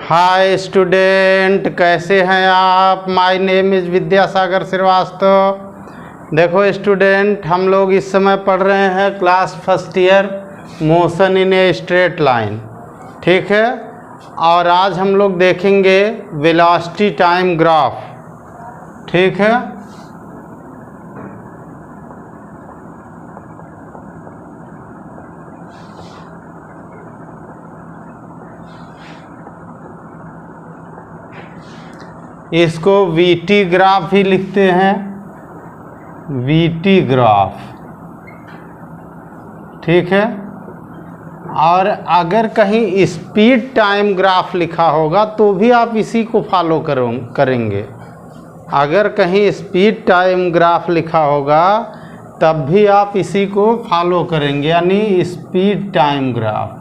Hi student, कैसे हैं आप। My name is Vidyasagar Shrivastava. देखो स्टूडेंट, हम लोग इस समय पढ़ रहे हैं class first year motion in a straight line, ठीक है। और आज हम लोग देखेंगे वेलोसिटी टाइम ग्राफ, ठीक है। इसको वीटी ग्राफ भी लिखते हैं, वीटी ग्राफ, ठीक है। और अगर कहीं स्पीड टाइम ग्राफ लिखा होगा तो भी आप इसी को फॉलो करेंगे। अगर कहीं स्पीड टाइम ग्राफ लिखा होगा तब भी आप इसी को फॉलो करेंगे, यानी स्पीड टाइम ग्राफ।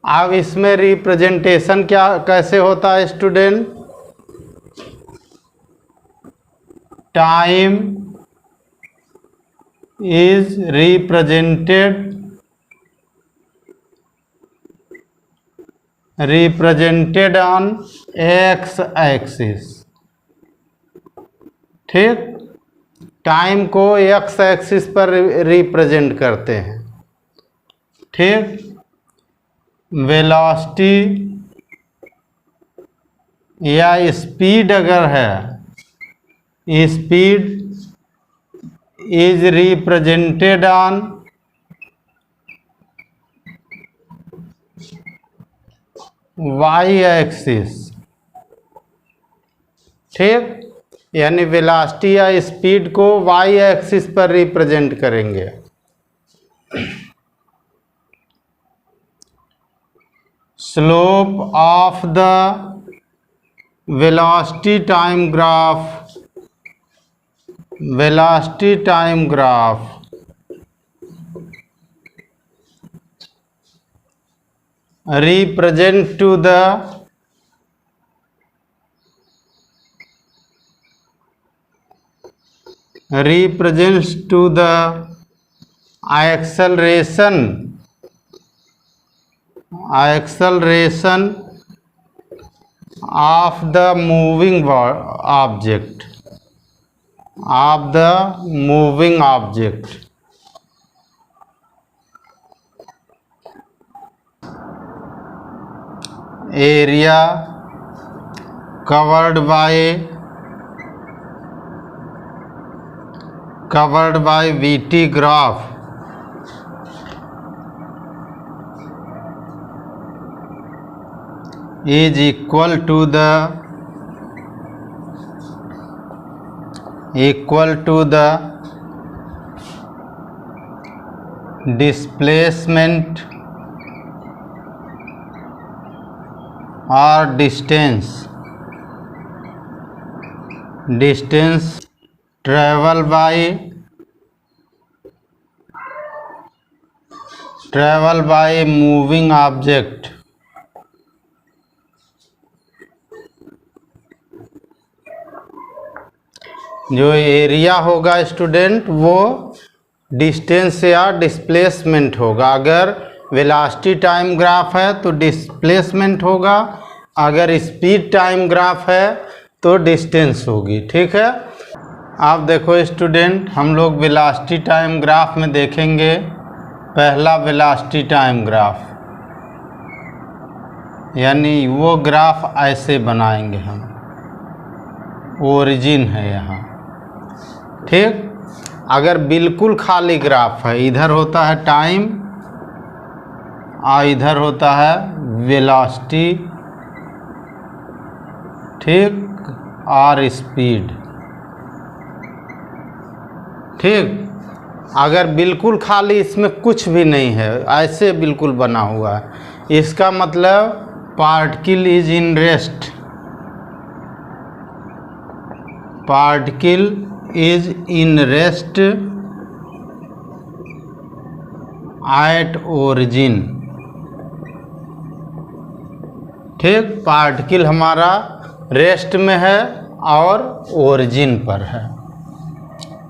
अब इसमें रिप्रेजेंटेशन कैसे होता है student. Time is represented on X axis, ठीक। टाइम को एक्स एक्सिस पर रिप्रेजेंट करते हैं, ठीक। वेलोसिटी या स्पीड अगर है, speed is represented on Y axis, ठीक। यानी वेलोसिटी या स्पीड को वाई एक्सिस पर रिप्रेजेंट करेंगे। Slope of the velocity time graph, velocity time graph represent to the represents to the acceleration of the moving object, area covered by VT graph is equal to the displacement or distance travel by moving object जो area होगा student वो distance या displacement होगा। अगर velocity time graph है तो displacement होगा, अगर स्पीड टाइम ग्राफ है तो डिस्टेंस होगी, ठीक है। आप देखो स्टूडेंट, हम लोग वेलोसिटी टाइम ग्राफ में देखेंगे। पहला वेलोसिटी टाइम ग्राफ, यानी वो ग्राफ ऐसे बनाएंगे हम, ओरिजिन है यहाँ, ठीक। अगर बिल्कुल खाली ग्राफ है, इधर होता है टाइम और इधर होता है वेलोसिटी, ठीक, और स्पीड, ठीक। अगर बिल्कुल खाली इसमें कुछ भी नहीं है, ऐसे बिल्कुल बना हुआ है, इसका मतलब particle is in rest, particle is in rest at origin, ठीक। पार्टिकल हमारा रेस्ट में है और ओरिजिन पर है,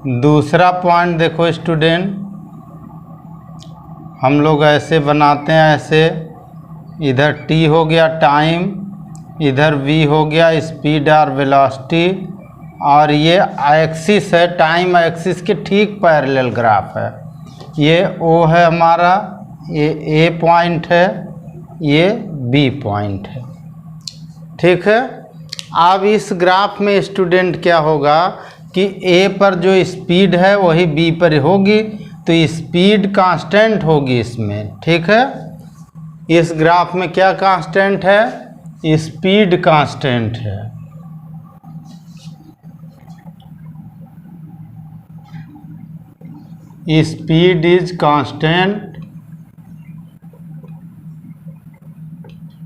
दूसरा पॉइंट देखो स्टूडेंट, हम लोग ऐसे बनाते हैं, ऐसे इधर टी हो गया टाइम, इधर वी हो गया स्पीड और वेलोसिटी, और ये एक्सिस है, टाइम एक्सिस के ठीक पैरेलल ग्राफ है। ये ओ है हमारा, ये ए पॉइंट है, ये बी पॉइंट है। ठीक है। अब इस ग्राफ में स्टूडेंट क्या होगा कि ए पर जो स्पीड है वही बी पर होगी, तो स्पीड कांस्टेंट होगी इसमें। ठीक है। इस ग्राफ में क्या कांस्टेंट है? स्पीड कांस्टेंट है। Speed is constant,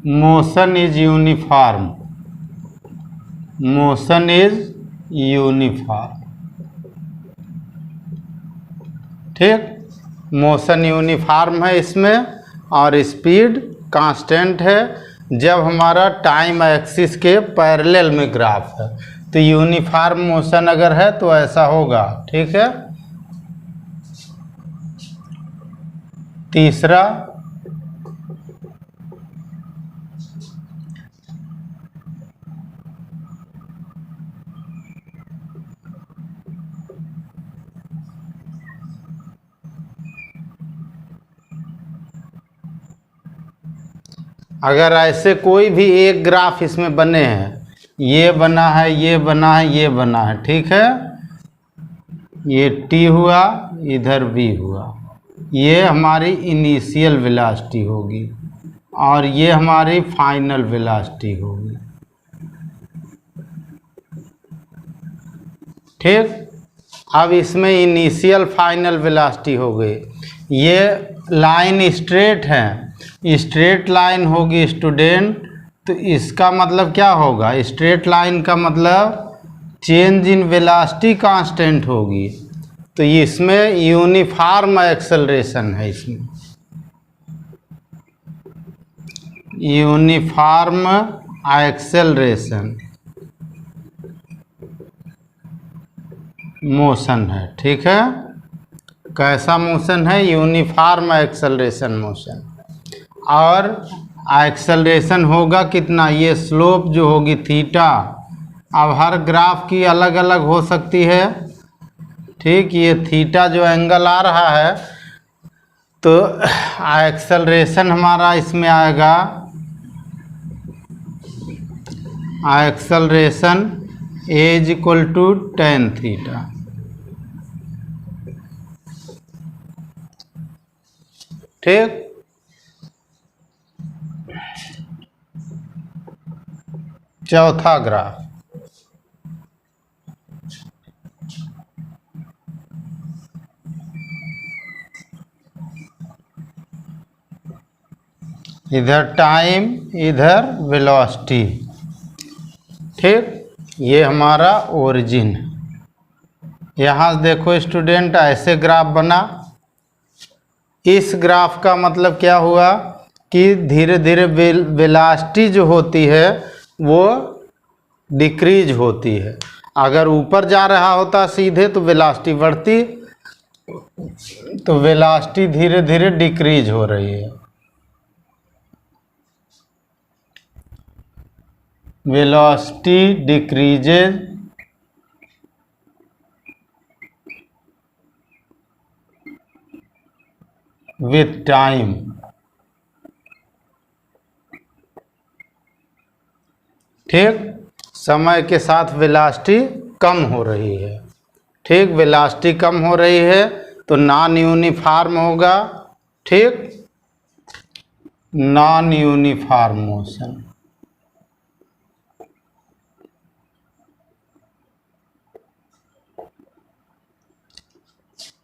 motion is uniform, motion is uniform. ठीक, मोशन यूनिफॉर्म है इसमें, और स्पीड कांस्टेंट है जब हमारा टाइम एक्सिस के पैरेलल में ग्राफ है। तो यूनिफॉर्म मोशन अगर है तो ऐसा होगा। ठीक है। तीसरा, अगर ऐसे कोई भी एक ग्राफ इसमें बने हैं, ये बना है, ये बना है, ये बना है। ठीक है। ये टी हुआ, इधर बी हुआ, ये हमारी इनिशियल वेलोसिटी होगी और ये हमारी फाइनल वेलोसिटी होगी। ठीक। अब इसमें इनिशियल फाइनल वेलोसिटी हो गई। ये लाइन स्ट्रेट है, स्ट्रेट लाइन होगी स्टूडेंट, तो इसका मतलब क्या होगा? स्ट्रेट लाइन का मतलब चेंज इन वेलोसिटी कांस्टेंट होगी, तो इसमें यूनिफॉर्म एक्सेलरेशन है। इसमें यूनिफॉर्म एक्सेलरेशन मोशन है। ठीक है। कैसा मोशन है? Uniform acceleration motion. और एक्सेलरेशन होगा कितना? ये स्लोप जो होगी थीटा, अब हर ग्राफ की अलग अलग हो सकती है। ठीक, ये थीटा जो एंगल आ रहा है, तो एक्सेलरेशन हमारा इसमें आएगा, acceleration a is equal to ten theta. ठीक। चौथा ग्राफ, इधर टाइम, इधर वेलोसिटी। ठीक, ये हमारा ओरिजिन है। यहाँ देखो स्टूडेंट, ऐसे ग्राफ बना। इस ग्राफ का मतलब क्या हुआ कि धीरे धीरे वेलोसिटी जो होती है वो डिक्रीज होती है। अगर ऊपर जा रहा होता सीधे तो वेलोसिटी बढ़ती, तो वेलोसिटी धीरे धीरे डिक्रीज हो रही है। Velocity decreases with time. ठीक, समय के साथ वेलोसिटी कम हो रही है। ठीक, वेलोसिटी कम हो रही है तो नॉन यूनिफॉर्म होगा। ठीक, नॉन यूनिफॉर्म मोशन।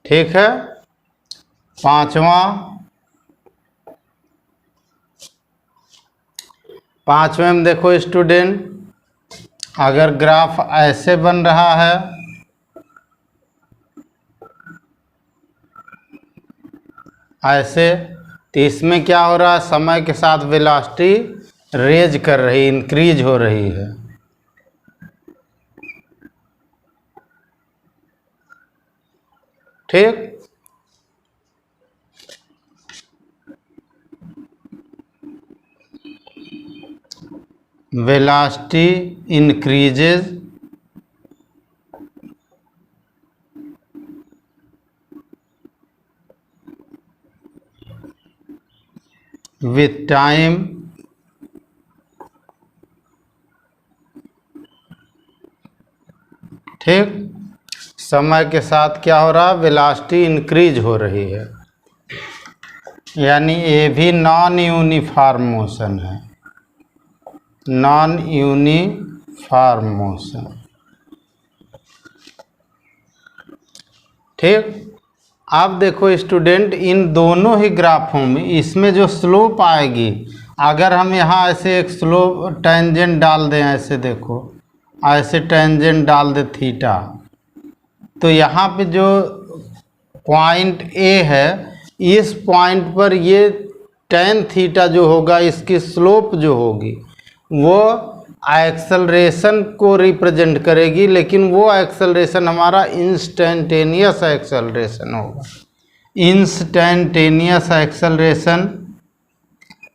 ठीक है। पांचवें में देखो स्टूडेंट, अगर ग्राफ ऐसे बन रहा है, ऐसे, तो इसमें क्या हो रहा है? समय के साथ वेलोसिटी रेज कर रही, इंक्रीज हो रही है। ठीक। वेलोसिटी इंक्रीजेज with time ठीक, समय के साथ क्या हो रहा है, वेलोसिटी इंक्रीज हो रही है, यानी ये भी नॉन यूनिफॉर्म मोशन है, नॉन यूनिफॉर्म मोशन। ठीक। अब देखो स्टूडेंट, इन दोनों ही ग्राफों में इसमें जो स्लोप आएगी, अगर हम यहाँ ऐसे एक स्लोप टेंजेंट डाल दें, ऐसे देखो, ऐसे टेंजेंट डाल दे थीटा, तो यहाँ पे जो पॉइंट ए है, इस पॉइंट पर ये टेन थीटा जो होगा, इसकी स्लोप जो होगी वो एक्सेलरेशन को रिप्रेजेंट करेगी, लेकिन वो एक्सेलरेशन हमारा इंस्टेंटेनियस एक्सेलरेशन होगा। Instantaneous acceleration,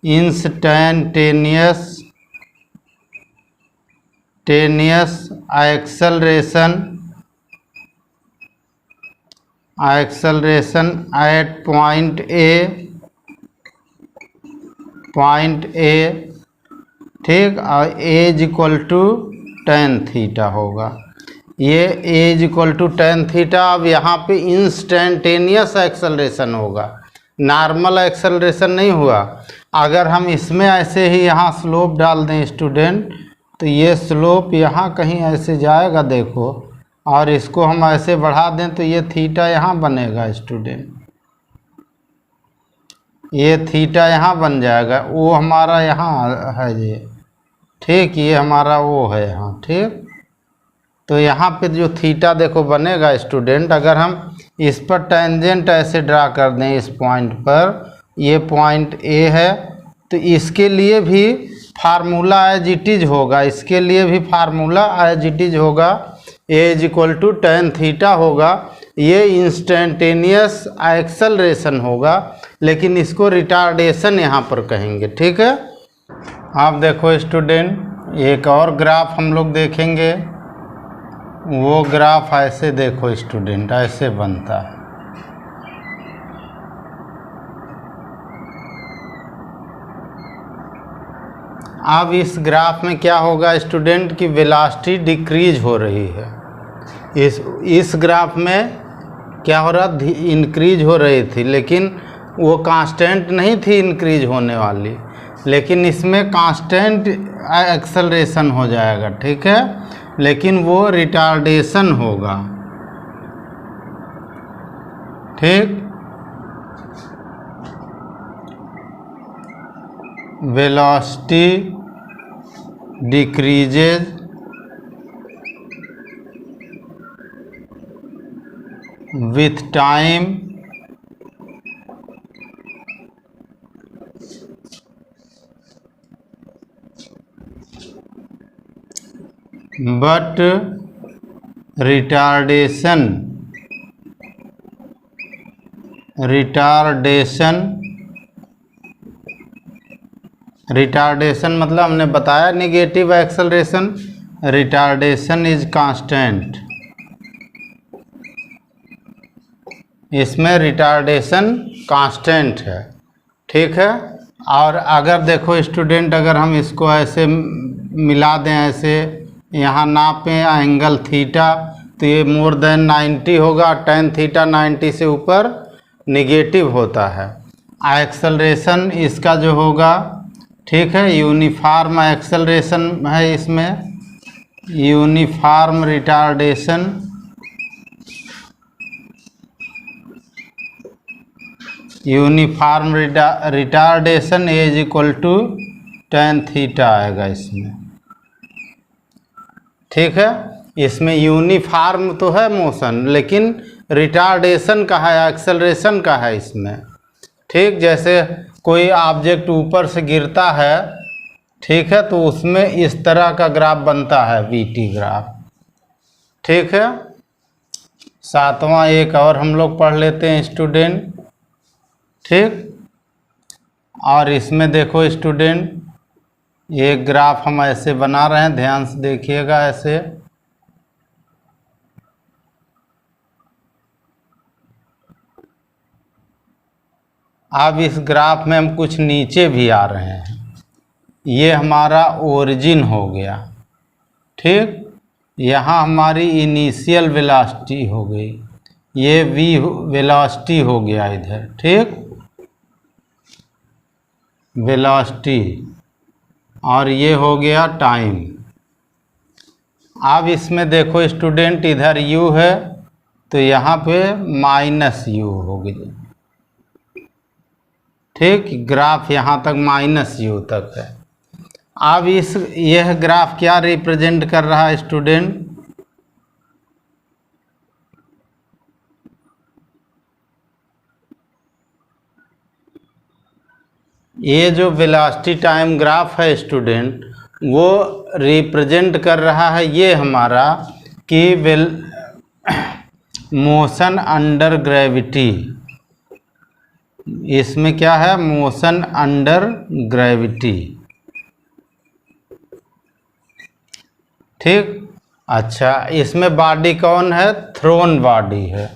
instantaneous acceleration at point A ठीक, और A is equal to ten theta होगा। ये A is equal to ten theta. अब यहाँ पे इंस्टेंटेनियस एक्सेलरेशन होगा, नॉर्मल एक्सेलरेशन नहीं हुआ। अगर हम इसमें ऐसे ही यहाँ स्लोप डाल दें स्टूडेंट, तो ये स्लोप यहाँ कहीं ऐसे जाएगा देखो, और इसको हम ऐसे बढ़ा दें तो ये थीटा यहाँ बनेगा स्टूडेंट, ये थीटा यहाँ बन जाएगा, वो हमारा यहाँ है ये, ठीक, ये हमारा वो है यहाँ, ठीक। तो यहाँ पे जो थीटा देखो बनेगा स्टूडेंट, अगर हम इस पर टेंजेंट ऐसे ड्रा कर दें इस पॉइंट पर, ये पॉइंट ए है, तो इसके लिए भी फार्मूला एज इट इज होगा, इसके लिए भी फार्मूला एज इट इज होगा, A is equal to ten theta होगा। ये इंस्टेंटेनियस एक्सेलरेशन होगा, लेकिन इसको रिटार्डेशन यहाँ पर कहेंगे, ठीक है। आप देखो स्टूडेंट, एक और ग्राफ हम लोग देखेंगे, वो ग्राफ ऐसे देखो स्टूडेंट, ऐसे बनता है। अब इस ग्राफ में क्या होगा स्टूडेंट की वेलोसिटी डिक्रीज हो रही है। इस ग्राफ में क्या हो रहा, इंक्रीज हो रही थी, लेकिन वो कांस्टेंट नहीं थी इंक्रीज होने वाली, लेकिन इसमें कांस्टेंट एक्सेलरेशन हो जाएगा, ठीक है, लेकिन वो रिटार्डेशन होगा, ठीक। Velocity decreases with time but retardation मतलब हमने बताया negative acceleration, retardation is constant, इसमें रिटार्डेशन कांस्टेंट है, ठीक है। और अगर देखो स्टूडेंट, अगर हम इसको ऐसे मिला दें, ऐसे यहाँ नापें एंगल थीटा, तो ये मोर देन 90 होगा, टेन थीटा 90 से ऊपर निगेटिव होता है। एक्सेलरेशन इसका जो होगा, ठीक है, यूनिफॉर्म एक्सेलरेशन है, इसमें uniform retardation, uniform retardation a is equal to ten theta आएगा इसमें, ठीक है। इसमें यूनिफॉर्म तो है मोशन, लेकिन रिटार्डेशन का है, एक्सेलरेशन का है इसमें, ठीक। जैसे कोई ऑब्जेक्ट ऊपर से गिरता है, ठीक है, तो उसमें इस तरह का ग्राफ बनता है, वीटी ग्राफ, ठीक है। सातवां एक और हम लोग पढ़ लेते हैं स्टूडेंट। ठीक, और इसमें देखो स्टूडेंट, एक ग्राफ हम ऐसे बना रहे हैं, ध्यान से देखिएगा ऐसे। अब इस ग्राफ में हम कुछ नीचे भी आ रहे हैं। ये हमारा ओरिजिन हो गया। ठीक, यहाँ हमारी इनिशियल वेलोसिटी हो गई, ये वी वेलोसिटी हो गया इधर। ठीक, वेलोसिटी, और ये हो गया टाइम। अब इसमें देखो स्टूडेंट, इधर u है तो यहाँ पे माइनस u होगी। ठीक, ग्राफ यहाँ तक माइनस u तक है। अब यह ग्राफ क्या रिप्रेजेंट कर रहा है स्टूडेंट? ये जो वेलोसिटी टाइम ग्राफ है स्टूडेंट, वो रिप्रेजेंट कर रहा है ये हमारा कि मोशन अंडर ग्रेविटी। इसमें क्या है? Motion under gravity. ठीक, अच्छा, इसमें बॉडी कौन है? थ्रोन बॉडी है।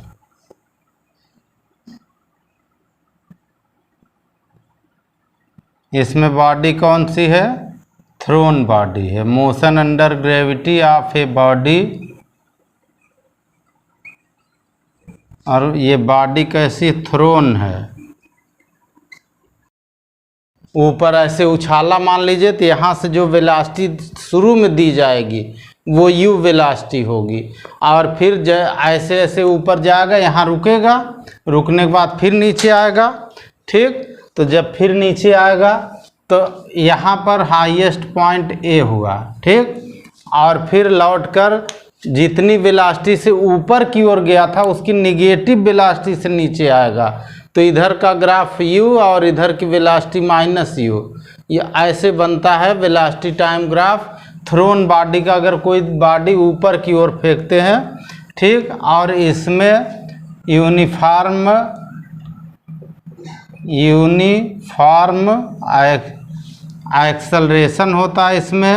इसमें बॉडी कौन सी है? थ्रोन बॉडी है। Motion under gravity of a body, और ये बॉडी कैसी? थ्रोन है। ऊपर ऐसे उछाला मान लीजिए, तो यहाँ से जो वेलोसिटी शुरू में दी जाएगी वो u वेलोसिटी होगी, और फिर ऐसे ऐसे ऊपर जाएगा, यहाँ रुकेगा, रुकने के बाद फिर नीचे आएगा। ठीक, तो जब फिर नीचे आएगा तो यहाँ पर हाईएस्ट पॉइंट A हुआ। ठीक, और फिर लौटकर जितनी वेलोसिटी से ऊपर की ओर गया था उसकी निगेटिव वेलोसिटी से नीचे आएगा। तो इधर का ग्राफ u और इधर की वेलोसिटी माइनस u, ये ऐसे बनता है velocity time graph thrown body का। अगर कोई बॉडी ऊपर की ओर फेंकते हैं, ठीक, और इसमें यूनिफॉर्म एक्सेलरेशन होता है इसमें।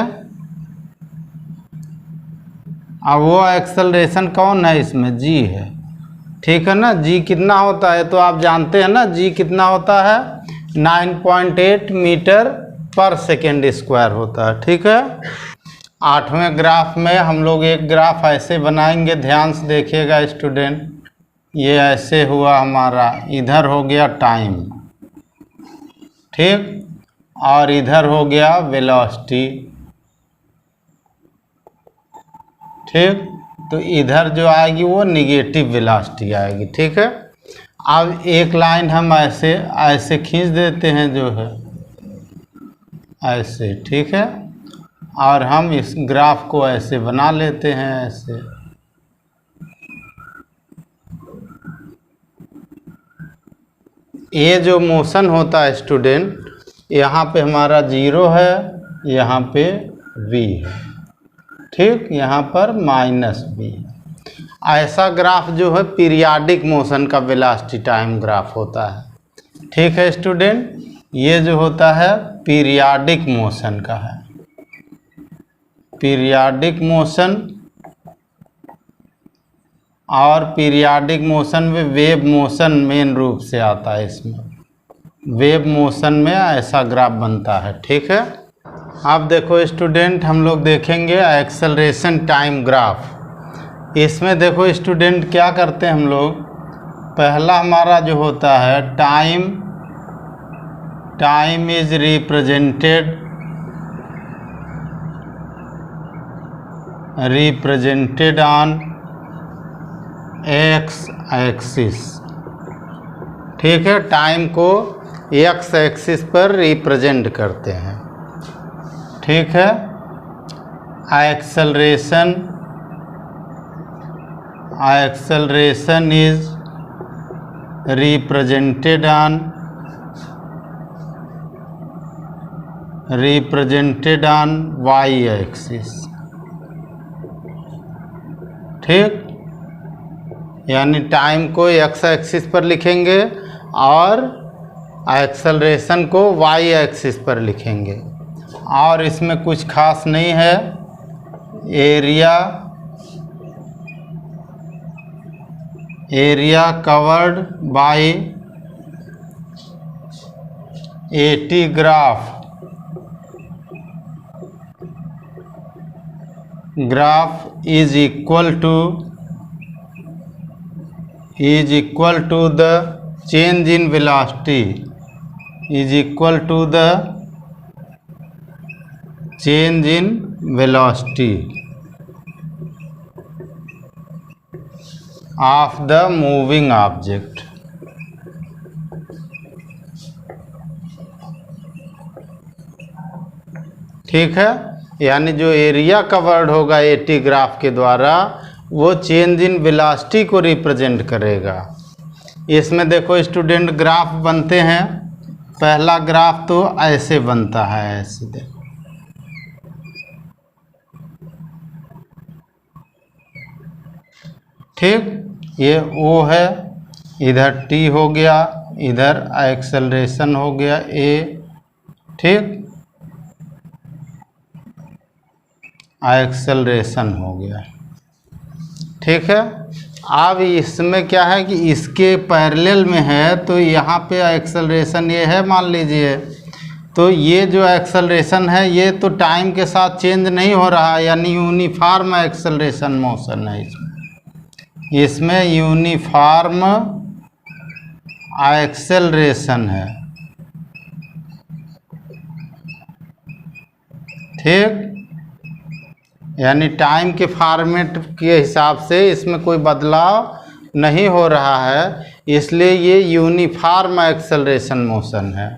अब वो एक्सेलरेशन कौन है? इसमें g है। ठीक है ना, g कितना होता है? तो आप जानते हैं ना g कितना होता है? 9.8 मीटर पर सेकेंड स्क्वायर होता है। ठीक है, आठवें ग्राफ में हम लोग एक ग्राफ ऐसे बनाएंगे, ध्यान से देखिएगा स्टूडेंट। ये ऐसे हुआ हमारा, इधर हो गया टाइम, ठीक, और इधर हो गया वेलोसिटी। ठीक, तो इधर जो आएगी वो निगेटिव वेलोसिटी आएगी। ठीक है, अब एक लाइन हम ऐसे ऐसे खींच देते हैं, जो है ऐसे। ठीक है, और हम इस ग्राफ को ऐसे बना लेते हैं, ऐसे। ये जो मोशन होता है स्टूडेंट, यहाँ पे हमारा 0 है, यहाँ पे v है। ठीक, यहाँ पर माइनस v है। ऐसा ग्राफ जो है पीरियाडिक मोशन का वेलोसिटी टाइम ग्राफ होता है। ठीक है स्टूडेंट, ये जो होता है पीरियाडिक मोशन का है। पीरियाडिक मोशन, और पीरियाडिक मोशन में वेव मोशन मेन रूप से आता है। इसमें वेव मोशन में ऐसा ग्राफ बनता है। ठीक है, अब देखो स्टूडेंट, हम लोग देखेंगे एक्सेलरेशन टाइम ग्राफ। इसमें देखो स्टूडेंट क्या करते हैं हम लोग, पहला हमारा जो होता है time is represented on X axis. ठीक है, टाइम को एक्स एक्सिस पर रिप्रेजेंट करते हैं। ठीक है, acceleration is represented on Y axis. ठीक, यानी टाइम को एक्स एक्सिस पर लिखेंगे और एक्सेलरेशन को वाई एक्सिस पर लिखेंगे। और इसमें कुछ खास नहीं है। Area covered by AT graph is equal to the change in velocity of the moving object. ठीक है, यानी जो एरिया कवर्ड होगा एटी ग्राफ के द्वारा वो चेंज इन वेलोसिटी को रिप्रेजेंट करेगा। इसमें देखो स्टूडेंट ग्राफ बनते हैं। पहला ग्राफ तो ऐसे बनता है, ऐसे देखो, ठीक, ये O है, इधर T हो गया, इधर एक्सेलरेशन हो गया A, ठीक, एक्सेलरेशन हो गया। ठीक है, अब इसमें क्या है कि इसके पैरेलल में है तो यहाँ पे एक्सेलरेशन ये है मान लीजिए, तो ये जो एक्सेलरेशन है ये तो टाइम के साथ चेंज नहीं हो रहा है, यानी यूनिफॉर्म एक्सेलरेशन मोशन है। इसमें यूनिफॉर्म एक्सेलरेशन है। ठीक, यानी टाइम के फॉर्मेट के हिसाब से इसमें कोई बदलाव नहीं हो रहा है, इसलिए ये यूनिफॉर्म एक्सेलरेशन मोशन है।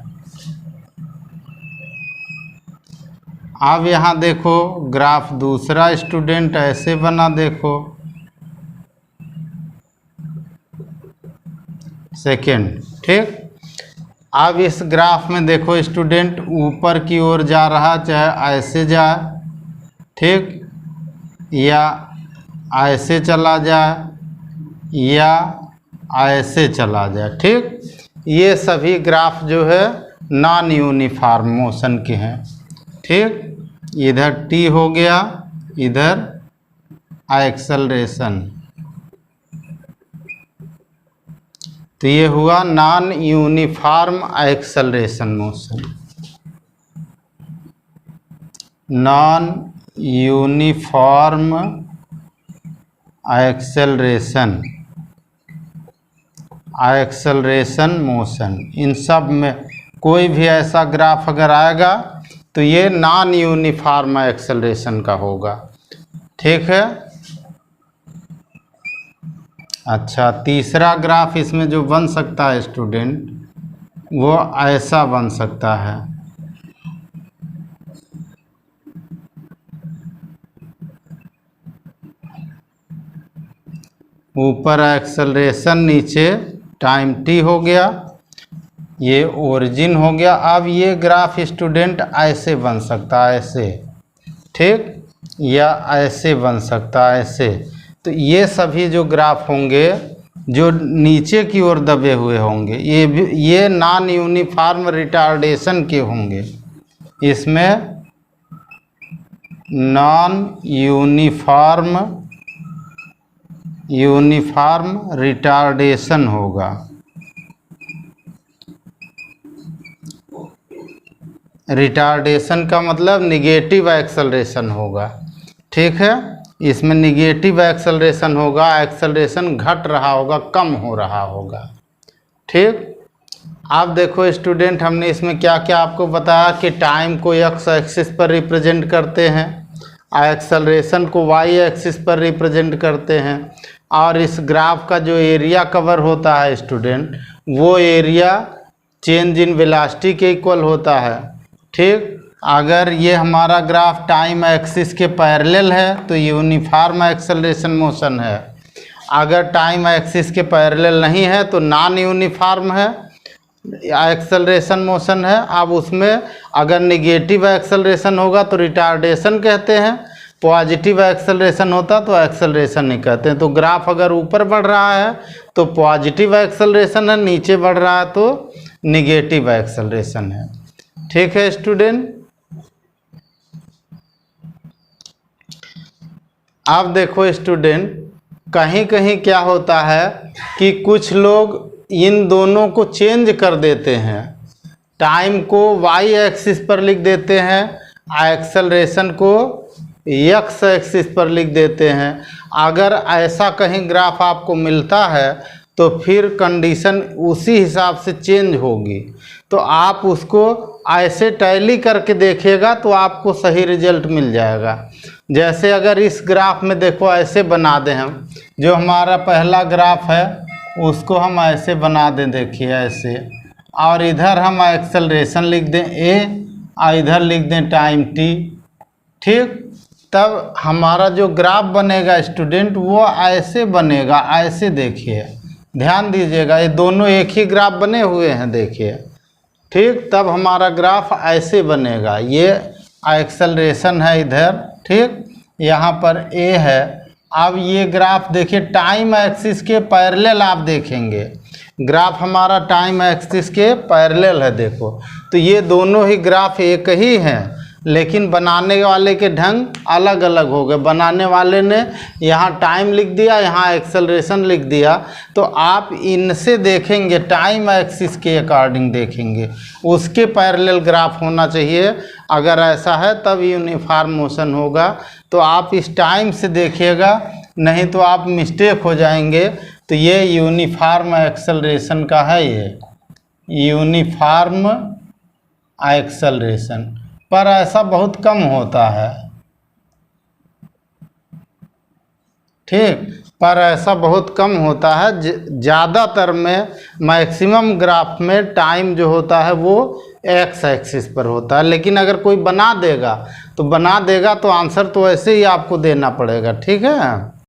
अब यहाँ देखो ग्राफ दूसरा स्टूडेंट ऐसे बना, देखो सेकेंड। ठीक, अब इस ग्राफ में देखो स्टूडेंट ऊपर की ओर जा रहा, चाहे ऐसे जाए, ठीक, या ऐसे चला जाए या ऐसे चला जाए। ठीक, ये सभी ग्राफ जो है नॉन यूनिफॉर्म मोशन के हैं। ठीक, इधर T हो गया, इधर एक्सेलरेशन, तो ये हुआ non uniform acceleration motion. Non uniform acceleration motion, इन सब में कोई भी ऐसा ग्राफ अगर आएगा तो ये नॉन यूनिफॉर्म एक्सेलरेशन का होगा। ठीक है, अच्छा, तीसरा ग्राफ इसमें जो बन सकता है स्टूडेंट वो ऐसा बन सकता है। ऊपर एक्सेलरेशन, नीचे टाइम T हो गया, ये ओरिजिन हो गया। अब ये ग्राफ स्टूडेंट ऐसे बन सकता है, ऐसे, ठीक, या ऐसे बन सकता है, ऐसे। तो ये सभी जो ग्राफ होंगे जो नीचे की ओर दबे हुए होंगे ये नॉन यूनिफॉर्म रिटार्डेशन के होंगे। इसमें नॉन यूनिफॉर्म रिटार्डेशन होगा। रिटार्डेशन का मतलब निगेटिव एक्सेलरेशन होगा। ठीक है, इसमें निगेटिव एक्सेलरेशन होगा, एक्सेलरेशन घट रहा होगा, कम हो रहा होगा। ठीक, आप देखो स्टूडेंट हमने इसमें क्या क्या आपको बताया कि टाइम को एक्स एक्सिस पर रिप्रेजेंट करते हैं, एक्सेलरेशन को वाई एक्सिस पर रिप्रेजेंट करते हैं, और इस ग्राफ का जो एरिया कवर होता है स्टूडेंट वो एरिया चेंज इन वेलोसिटी के इक्वल होता है। ठीक, अगर ये हमारा ग्राफ टाइम एक्सिस के पैरेलल है तो यूनिफॉर्म एक्सेलरेशन मोशन है, अगर टाइम एक्सिस के पैरेलल नहीं है तो नॉन यूनिफॉर्म है एक्सेलरेशन मोशन है। अब उसमें अगर निगेटिव एक्सेलरेशन होगा तो रिटार्डेशन कहते हैं, पॉजिटिव एक्सेलरेशन होता तो एक्सेलरेशन नहीं कहते हैं। तो ग्राफ अगर ऊपर बढ़ रहा है तो पॉजिटिव एक्सेलरेशन है, नीचे बढ़ रहा है तो निगेटिव एक्सेलरेशन है। ठीक है स्टूडेंट। अब देखो स्टूडेंट, कहीं कहीं क्या होता है कि कुछ लोग इन दोनों को चेंज कर देते हैं, टाइम को वाई एक्सिस पर लिख देते हैं, एक्सेलरेशन को एक्स एक्सिस पर लिख देते हैं। अगर ऐसा कहीं ग्राफ आपको मिलता है तो फिर कंडीशन उसी हिसाब से चेंज होगी। तो आप उसको ऐसे टैली करके देखिएगा तो आपको सही रिजल्ट मिल जाएगा। जैसे अगर इस ग्राफ में देखो ऐसे बना दें हम, जो हमारा पहला ग्राफ है उसको हम ऐसे बना दें, देखिए ऐसे, और इधर हम एक्सेलरेशन लिख दें ए और इधर लिख दें टाइम टी। ठीक, तब हमारा जो ग्राफ बनेगा स्टूडेंट वो ऐसे बनेगा, ऐसे देखिए, ध्यान दीजिएगा, ये दोनों एक ही ग्राफ बने हुए हैं, देखिए। ठीक, तब हमारा ग्राफ ऐसे बनेगा, ये एक्सेलरेशन है इधर, ठीक, यहाँ पर ए है। अब ये ग्राफ देखिए टाइम एक्सिस के पैरेलल आप देखेंगे, ग्राफ हमारा टाइम एक्सिस के पैरेलल है, देखो। तो ये दोनों ही ग्राफ एक ही हैं, लेकिन बनाने वाले के ढंग अलग अलग हो गए। बनाने वाले ने यहाँ टाइम लिख दिया, यहाँ एक्सेलरेशन लिख दिया। तो आप इनसे देखेंगे, टाइम एक्सिस के अकॉर्डिंग देखेंगे, उसके पैरेलल ग्राफ होना चाहिए। अगर ऐसा है तब यूनिफॉर्म मोशन होगा। तो आप इस टाइम से देखिएगा, नहीं तो आप मिस्टेक हो जाएंगे। तो ये यूनिफॉर्म एक्सेलरेशन का है, ये यूनिफॉर्म एक्सेलरेशन, पर ऐसा बहुत कम होता है। ठीक, पर ऐसा बहुत कम होता है। ज़्यादातर में मैक्सिमम ग्राफ में टाइम जो होता है वो एक्स एक्सिस पर होता है। लेकिन अगर कोई बना देगा तो आंसर तो ऐसे ही आपको देना पड़ेगा। ठीक है।